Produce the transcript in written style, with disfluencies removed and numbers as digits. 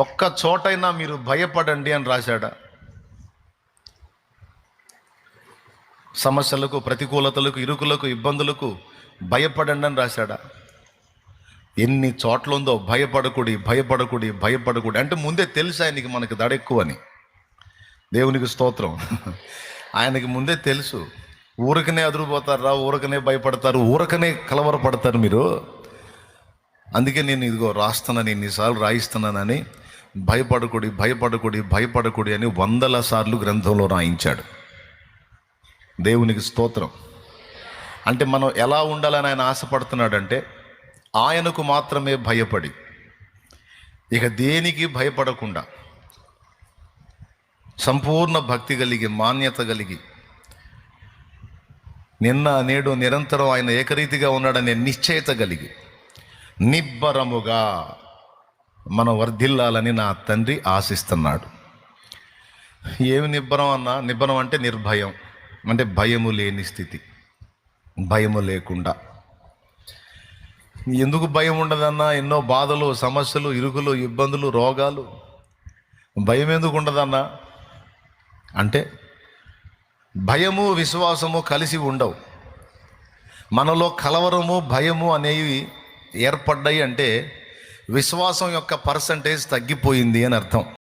ఒక్క చోటైనా మీరు భయపడండి అని రాశాడా? సమస్యలకు, ప్రతికూలతలకు, ఇరుకులకు, ఇబ్బందులకు భయపడండి అని రాశాడా? ఎన్ని చోట్ల ఉందో భయపడకుడి, భయపడకుడి, భయపడకుడి అంటే ముందే తెలుసు ఆయనకి మనకి దడ ఎక్కువ అని. దేవునికి స్తోత్రం. ఆయనకి ముందే తెలుసు. ఊరకనే అదురుపోతారా, ఊరకనే భయపడతారు, ఊరకనే కలవరపడతారు మీరు. అందుకే నేను ఇదిగో రాస్తున్నాను, ఇన్నిసార్లు రాయిస్తున్నానని. భయపడకుడి, భయపడకుడి, భయపడకుడి అని 100 సార్లు గ్రంథంలో రాయించాడు. దేవునికి స్తోత్రం. అంటే మనం ఎలా ఉండాలని ఆయన ఆశపడుతున్నాడంటే ఆయనకు మాత్రమే భయపడి, ఇక దేనికి భయపడకుండా, సంపూర్ణ భక్తి కలిగి, మాన్యత కలిగి, నిన్న నేడు నిరంతరం ఆయన ఏకరీతిగా ఉన్నాడనే నిశ్చయత కలిగి నిబ్బరముగా మనం వర్ధిల్లాలని నా తండ్రి ఆశిస్తున్నాడు. ఏమి నిబ్బరం అన్నా? నిబ్బరం అంటే నిర్భయం, అంటే భయము లేని స్థితి, భయము లేకుండా. ఎందుకు భయం ఉండదన్నా? ఎన్నో బాధలు, సమస్యలు, ఇరుకులు, ఇబ్బందులు, రోగాలు. భయం ఎందుకు ఉండదన్నా అంటే భయము విశ్వాసము కలిసి ఉండవు. మనలో కలవరము, భయము అనేవి ఏర్పడ్డాయి అంటే విశ్వాసం యొక్క పర్సంటేజ్ తగ్గిపోయింది అని అర్థం.